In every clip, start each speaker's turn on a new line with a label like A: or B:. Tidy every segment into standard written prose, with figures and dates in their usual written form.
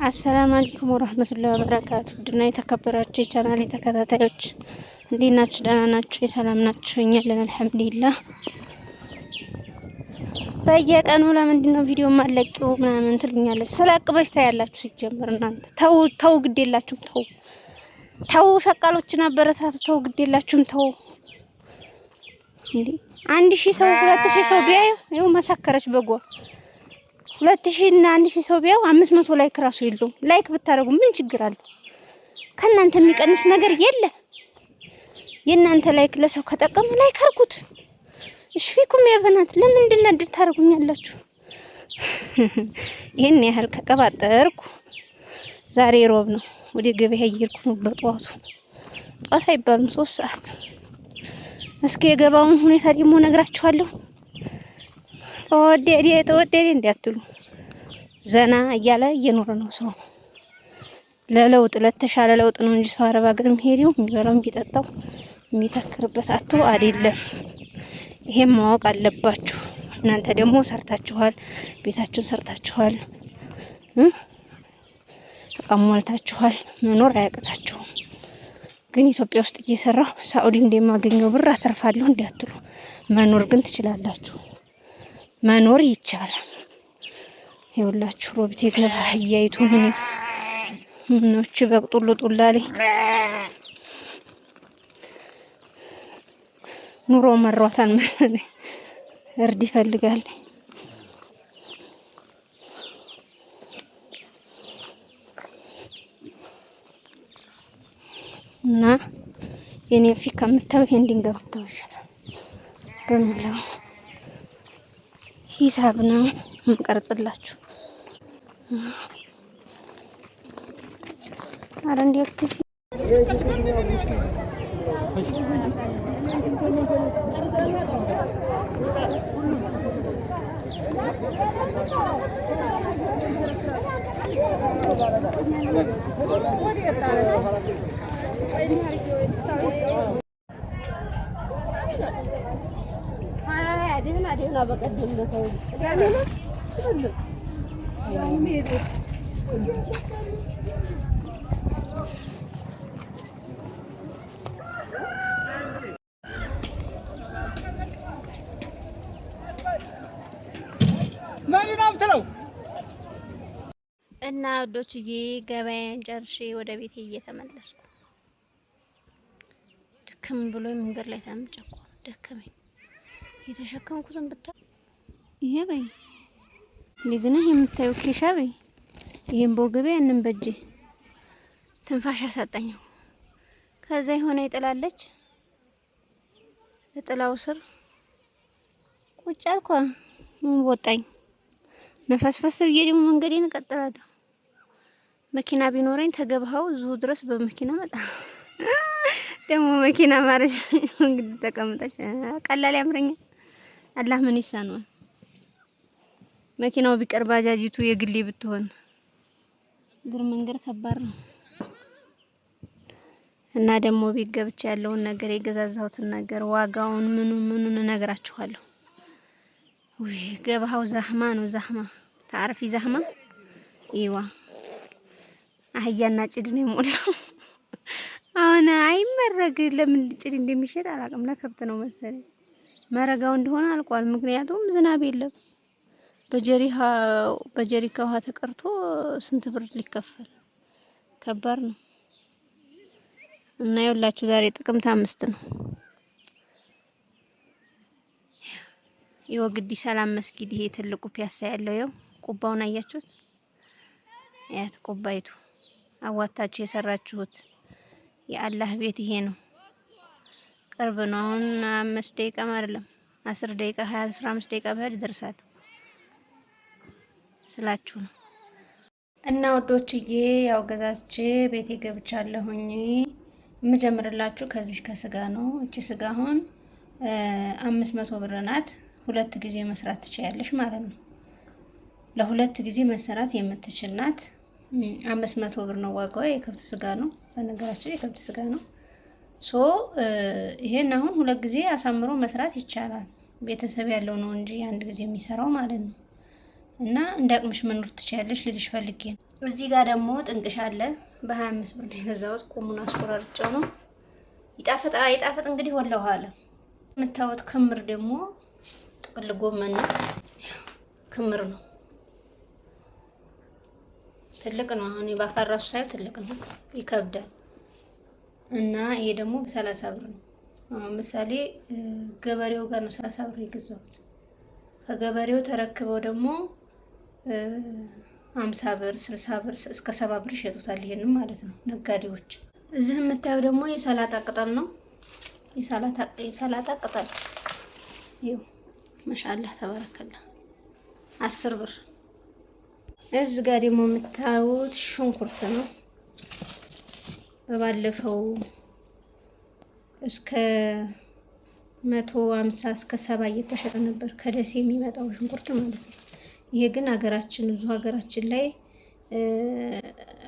A: አሰላሙ አለይኩም ወራህመቱላሂ ወበረካቱ። ድና የተከበራችሁ የቻናሌ ተከታታዮች እንዴት ናችሁ? ደህና ናችሁ? የሰላም ናችሁ? እኛ አለን አልሐምዱሊላህ። በየቀኑ ለምንድን ነው ቪዲዮ ማለቂው ምናምን ትሉኛለች። ስለቅበሽ ታያላችሁ። ሲጀምር እናንተ ተው ግድ የላችሁም። ተው ሸቃሎችን አበረታቱ። ተው ግድ የላችሁም። ተው እንዴ 1000 ሰው 2000 ሰው ቢያዩ ይኸው መሰከረች በጓ 2000 እና 1000 ሰው ቢያዩ 500 ላይክ ራሱ የለውም። ላይክ ብታረጉ ምን ችግር አለው? ከናንተ የሚቀንስ ነገር የለም። የናንተ ላይክ ለሰው ከጠቀመ ላይክ አርጉት። እሺ ፊኩም ያበናት ለምንድን ነው ታረጉኛላችሁ? ይሄን ያህል ከቀባጠርኩ ዛሬ ሮብ ነው። ወደ ገበያ እየሄድኩ ነው በጧቱ። ጧት አይባልም 3 ሰዓት። እስኪ የገባውን ሁኔታ ደግሞ ነግራችኋለሁ። ተወደደ እንዲያትሉ ዘና እያለ እየኖረ ነው ሰው። ለለውጥ ለተሻለ ለውጥ ነው እንጂ ሰው አረብ ሀገር የሚሄደው የሚበላው የሚጠጣው የሚተክርበት አጥቶ አይደለም። ይሄን ማወቅ አለባችሁ። እናንተ ደግሞ ሰርታችኋል፣ ቤታችሁን ሰርታችኋል፣ አሟልታችኋል። መኖር አያቅታችሁም። ግን ኢትዮጵያ ውስጥ እየሰራሁ ሳኡዲ እንደማገኘው ብር አተርፋለሁ እንዲያትሉ መኖር ግን ትችላላችሁ። መኖር ይቻላል። ይኸውላችሁ ሮብቴ ገባ ህያይቱ ምኖች በቅጡሉ ጡላሌ ኑሮ መሯታን መሰለኝ እርድ ይፈልጋል። እና የኔ ፊት ከምታው ይሄን ድንጋይ ብታው ይሻላል በሚለው ሂሳብ ነው የምቀርጽላችሁ። አረ እንዲያክፍ እና ወዶችዬ ገበያን ጨርሼ ወደ ቤቴ እየተመለስኩ ድክም ብሎ መንገድ ላይ ታምጨቆ ደከመኝ። የተሸከምኩትን ብታ ይሄ በይ ለግና የምታዩ ኬሻ በይ ይሄን ቦገበ ያንን በጄ ትንፋሽ አሳጣኝ። ከዛ የሆነ ይጥላለች ለጥላው ስር ቁጭ አልኳ። ምን ወጣኝ ነፈስፈስ ብዬ ደግሞ መንገዴን እቀጥላለሁ። መኪና ቢኖረኝ ተገብሃው ዙ ድረስ በመኪና መጣ። ደግሞ መኪና ማረሽ እንግዲህ ተቀምጠሽ ቀላል ያምረኛል። አላህ ምን ይሳነዋል? መኪናው ቢቀር ባጃጂቱ የግሌ ብትሆን ግር መንገድ ከባድ ነው። እና ደግሞ ቢገብቻ ያለውን ነገር የገዛዛሁትን ነገር ዋጋውን ምኑን እነግራችኋለሁ። ወይ ገበሃው ዛህማ ነው። ዛህማ ታርፊ ዛህማ ይዋ አህያና ጭድ ነው የሞላው። አሁን አይመረግ ለምን ጭድ እንደሚሸጥ አላውቅም። ለከብት ነው መሰለኝ። መረጋው እንደሆነ አልቋል። ምክንያቱም ዝናብ የለም። በጀሪካ ውሃ ተቀርቶ ስንት ብር ሊከፈል ከባድ ነው። እና ይኸውላችሁ ዛሬ ጥቅምት 5 ነው። የወግዲ ሰላም መስጊድ ይሄ ትልቁ ፒያሳ ያለው ይኸው ቁባውን አያችሁት? ያት ቁባይቱ አዋታችሁ የሰራችሁት የአላህ ቤት ይሄ ነው። ቅርብ ነው። አሁን 5 ደቂቃ አይደለም 10 ደቂቃ 15 ደቂቃ በኋላ ይደርሳል ስላችሁ ነው። እና ወዶችዬ ያው ገዛች ቤቴ ገብቻለሁኝ። የምጀምርላችሁ ከዚህ ከስጋ ነው። እቺ ስጋ አሁን 500 ብር ናት። 2 ጊዜ መስራት ትችያለሽ ማለት ነው። ለሁለት ጊዜ መሰራት የምትችል ናት። 500 ብር ነው ዋጋው። የከብት ስጋ ነው። በነገራችን የከብት ስጋ ነው። ይሄን አሁን 2 ጊዜ አሳምሮ መስራት ይቻላል። ቤተሰብ ያለው ነው እንጂ አንድ ጊዜ የሚሰራው ማለት ነው። እና እንዳቅምሽ መኖር ትችያለሽ ልልሽ ፈልጌ ነው። እዚህ ጋር ደግሞ ጥንቅሽ አለ። በ25 ብር ነው የገዛሁት። ቁሙን አስቆራርጬው ነው። ይጣፍጥ እንግዲህ ወላሂ አለ። የምታዩት ክምር ደግሞ ጥቅል ጎመን ነው። ክምር ነው፣ ትልቅ ነው። አሁን ባካራሱ ሳይው ትልቅ ነው፣ ይከብዳል። እና ይሄ ደግሞ 30 ብር ነው። አሁን ምሳሌ ገበሬው ጋር ነው 30 ብር የገዛሁት። ከገበሬው ተረክበው ደግሞ 50 ብር 60 ብር እስከ 70 ብር ይሸጡታል። ይሄንን ማለት ነው ነጋዴዎች። እዚህ የምታየው ደግሞ የሰላጣ ቅጠል ነው። የሰላጣ ቅጠል ይኸው ማሻአላህ ተባረከላ 10 ብር። እዚህ ጋር ደግሞ የምታዩት ሽንኩርት ነው። በባለፈው እስከ 150 እስከ 70 እየተሸጠ ነበር ከደሴ የሚመጣው ሽንኩርት ማለት ነው። ይሄ ግን ሀገራችን ላይ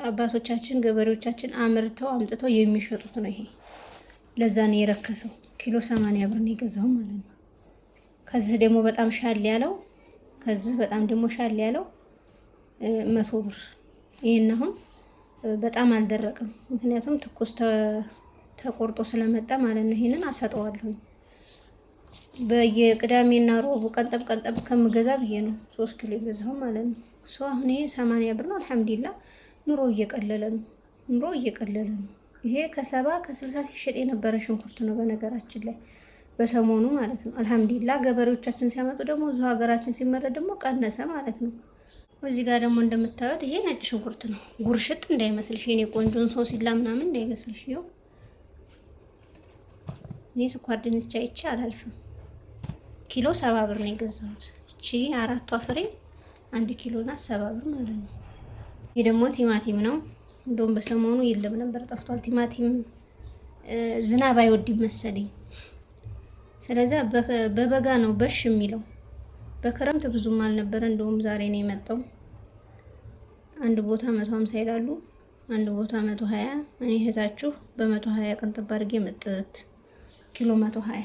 A: አባቶቻችን ገበሬዎቻችን አምርተው አምጥተው የሚሸጡት ነው። ይሄ ለዛ ነው የረከሰው። ኪሎ 80 ብር ነው የገዛው ማለት ነው። ከዚህ ደግሞ በጣም ሻል ያለው 100 ብር። ይሄን አሁን በጣም አልደረቀም፣ ምክንያቱም ትኩስ ተቆርጦ ስለመጣ ማለት ነው። ይሄንን አሰጠዋለሁ በየቅዳሜና ሮቡ ቀንጠብ ከምገዛ ብዬ ነው 3 ኪሎ የገዛው ማለት ነው። አሁን ይሄ 80 ብር ነው። አልሐምዱሊላህ ኑሮ እየቀለለ ነው። ይሄ ከ70 ከ60 ሲሸጥ የነበረ ሽንኩርት ነው በነገራችን ላይ በሰሞኑ ማለት ነው። አልሐምዱሊላህ ገበሬዎቻችን ሲያመጡ ደግሞ እዚሁ ሀገራችን ሲመረጥ ደግሞ ቀነሰ ማለት ነው። እዚህ ጋር ደግሞ እንደምታዩት ይሄ ነጭ ሽንኩርት ነው። ጉርሽጥ እንዳይመስልሽ የኔ ቆንጆን ሰው ሲላ ምናምን እንዳይመስልሽ። ይኸው እኔ ስኳር ድንች አይቼ አላልፍም። ኪሎ 70 ብር ነው የገዛሁት። እቺ 4ቷ ፍሬ 1 ኪሎ ናት፣ 70 ብር ማለት ነው። ይሄ ደግሞ ቲማቲም ነው። እንደውም በሰሞኑ የለም ነበር ጠፍቷል። ቲማቲም ዝናብ አይወድም መሰለኝ። ስለዚህ በበጋ ነው በሽ የሚለው። በክረምት ብዙም አልነበረ። እንደውም ዛሬ ነው የመጣው። አንድ ቦታ 150 ይላሉ፣ አንድ ቦታ 120። እኔ እህታችሁ በ120 ቅንጥብ አድርጌ መጥት ኪሎ 120።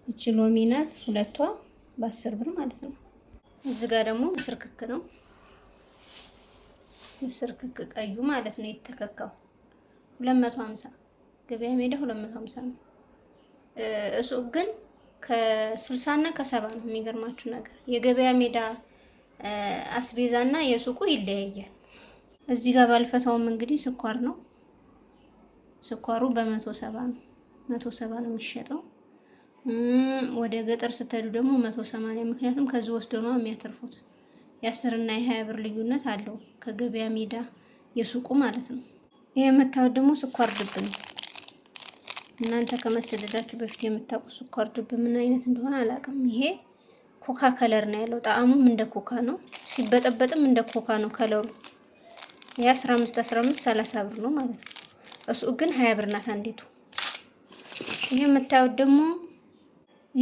A: እቺ ሎሚ ናት፣ ሁለቷ በ10 ብር ማለት ነው። እዚህ ጋር ደግሞ ምስር ክክ ነው። ምስር ክክ ቀዩ ማለት ነው የተከካው 250። ገበያ ሜዳ 250 ነው። እሱቅ ግን ከ60 እና ከ70 ነው። የሚገርማችሁ ነገር የገበያ ሜዳ አስቤዛና የሱቁ ይለያያል። እዚህ ጋር ባልፈታውም እንግዲህ ስኳር ነው። ስኳሩ በ170 ነው። 170 ነው የሚሸጠው። ወደ ገጠር ስትሄዱ ደግሞ 180። ምክንያቱም ከዚህ ወስደው ነው የሚያተርፉት። የ10 እና የ20 ብር ልዩነት አለው ከገበያ ሜዳ የሱቁ ማለት ነው። ይሄ የምታዩት ደግሞ ስኳር ድብ ነው። እናንተ ከመሰደዳችሁ በፊት የምታውቁት ስኳር ድብ ምን አይነት እንደሆነ አላውቅም። ይሄ ኮካ ከለር ነው ያለው። ጣዕሙም እንደ ኮካ ነው፣ ሲበጠበጥም እንደ ኮካ ነው ከለሩ። ያ 15 30 ብር ነው ማለት ነው። እሱ ግን 20 ብር ናት አንዲቱ። ይሄ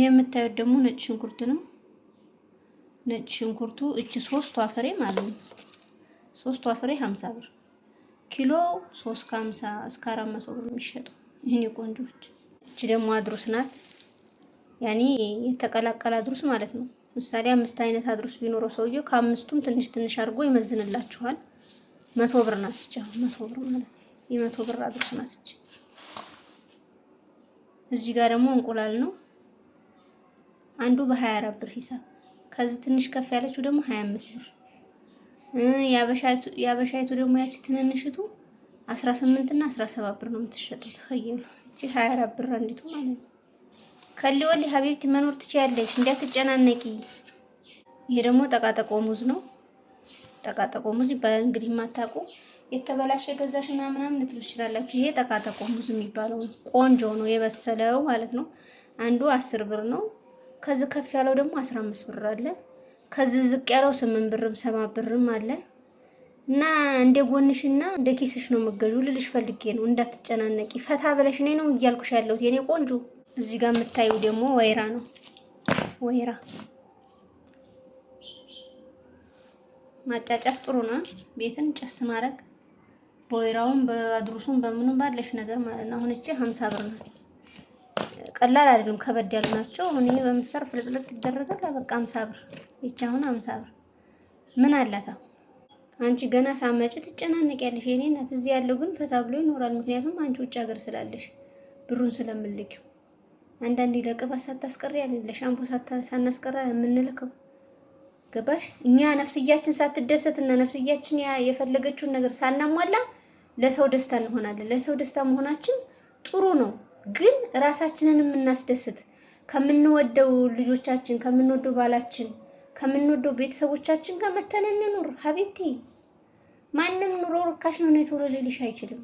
A: የምታዩት ደግሞ ነጭ ሽንኩርት ነው። ነጭ ሽንኩርቱ እቺ 3ቷ ፍሬ ማለት ነው። 3ቷ ፍሬ 50 ብር ኪሎ፣ 3 ከ50 እስከ 400 ብር የሚሸጠው። ይሄን የቆንጆች። እቺ ደግሞ አድሩስ ናት። ያኔ የተቀላቀለ አድሩስ ማለት ነው። ምሳሌ 5 አይነት አድሩስ ቢኖረው ሰውየው ከአምስቱም ትንሽ አድርጎ ይመዝንላችኋል። 100 ብር ናት። እቺ 100 ብር ማለት ነው። የ100 ብር አድሩስ ናት እቺ። እዚህ ጋር ደግሞ እንቁላል ነው። አንዱ በ24 ብር ሂሳብ። ከዚህ ትንሽ ከፍ ያለችው ደግሞ 25 ብር። ያበሻይቱ ደግሞ ያቺ ትንንሽቱ 18 እና 17 ብር ነው የምትሸጠው። ተኸየሉ። እቺ 24 ብር አንዲቱ ማለት ነው። ከሊወሊ ሀቢብቲ መኖር ትችያለሽ፣ እንዳትጨናነቂ። ይሄ ደግሞ ጠቃጠቆ ሙዝ ነው። ጠቃጠቆ ሙዝ ይባላል። እንግዲህ የማታውቁ የተበላሸ ገዛሽና ምናምን ልትሉ ትችላላችሁ። ይሄ ጠቃጠቆ ሙዝ የሚባለው ቆንጆ ነው፣ የበሰለው ማለት ነው። አንዱ 10 ብር ነው። ከዚህ ከፍ ያለው ደግሞ 15 ብር አለ። ከዚህ ዝቅ ያለው 8 ብርም 7 ብርም አለ። እና እንደ ጎንሽና እንደ ኪስሽ ነው የምትገዢው ልልሽ ፈልጌ ነው። እንዳትጨናነቂ ፈታ ብለሽ እኔ ነው እያልኩሽ ያለሁት የኔ ቆንጆ። እዚህ ጋር የምታዩ ደግሞ ወይራ ነው። ወይራ ማጫጫስ ጥሩ ነው። ቤትን ጨስ ማድረግ በወይራውም በአድሩሱም በምኑም ባለሽ ነገር ማለት ነው። አሁን እቺ 50 ብር ነው። ቀላል አይደለም፣ ከበድ ያሉ ናቸው። እኔ በምሰር ፍልጥልጥ ይደረጋል። በቃ 50 ብር። ይቺ አሁን 50 ብር ምን አላታ? አንቺ ገና ሳመጪ ትጨናነቂያለሽ። የኔ እናት እዚህ ያለው ግን ፈታ ብሎ ይኖራል። ምክንያቱም አንቺ ውጭ ሀገር ስላለሽ ብሩን ስለምልኪው። አንዳንዴ ለቅባት ሳታስቀሪ ያለ ለሻምፖ ሳናስቀራ የምንልከው ገባሽ? እኛ ነፍስያችን ሳትደሰትና ነፍስያችን የፈለገችውን ነገር ሳናሟላ ለሰው ደስታ እንሆናለን። ለሰው ደስታ መሆናችን ጥሩ ነው፣ ግን ራሳችንን የምናስደስት ከምንወደው ልጆቻችን፣ ከምንወደው ባላችን፣ ከምንወደው ቤተሰቦቻችን ጋር መተን እንኑር ሀቢብቲ። ማንም ኑሮ ርካሽ ነው ቶሎ ሊልሽ አይችልም።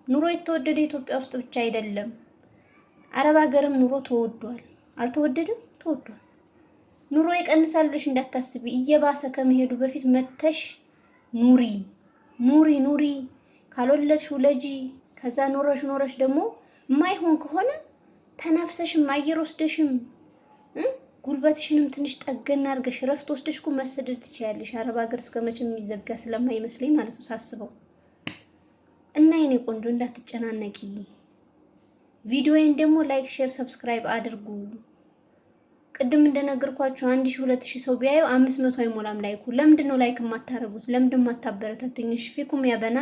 A: ኑሮ የተወደደ ኢትዮጵያ ውስጥ ብቻ አይደለም፣ አረብ ሀገርም ኑሮ ተወዷል። አልተወደደም? ተወዷል። ኑሮ ይቀንሳል ብለሽ እንዳታስቢ። እየባሰ ከመሄዱ በፊት መተሽ ኑሪ ኑሪ ኑሪ። ካልወለድሽ ውለጂ። ከዛ ኖረሽ ደግሞ የማይሆን ከሆነ ተናፍሰሽም አየር ወስደሽም ጉልበትሽንም ትንሽ ጠገና አድርገሽ ረፍት ወስደሽ እኮ መሰደድ ትችያለሽ። አረብ ሀገር እስከመቼ የሚዘጋ ስለማይመስለኝ ማለት ነው ሳስበው። እና የኔ ቆንጆ እንዳትጨናነቂ። ቪዲዮዬን ደግሞ ላይክ፣ ሼር፣ ሰብስክራይብ አድርጉ። ቅድም እንደነገርኳችሁ 1000 2000 ሰው ቢያዩ 500 አይሞላም ላይኩ። ለምንድን ነው ላይክ የማታረጉት? ለምንድን ነው የማታበረታቱኝ? እሺ ፊኩም ያበና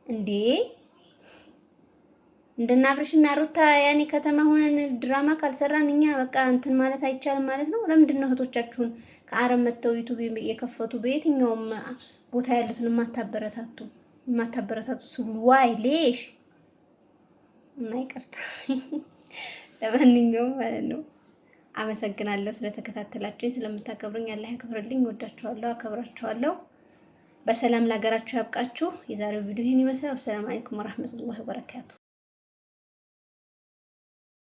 A: እንዴ እንደና አብርሽና ሩታ ያኔ ከተማ ሆነን ድራማ ካልሰራን እኛ በቃ እንትን ማለት አይቻልም ማለት ነው። ለምንድን ነው እህቶቻችሁን ከአረብ መተው ዩቲዩብ የከፈቱ በየትኛውም ቦታ ያሉትን የማታበረታቱ ስሉ ዋይ ሌሽ እና ይቅርታ። ለማንኛውም ማለት ነው አመሰግናለሁ ስለተከታተላችሁኝ፣ ስለምታከብሩኝ። አላህ ያክብርልኝ። ወዳችኋለሁ፣ አከብራችኋለሁ። በሰላም ለሀገራችሁ ያብቃችሁ። የዛሬው ቪዲዮ ይህን ይመስላል። ሰላም አለይኩም ወራህመቱላሂ ወበረካቱ።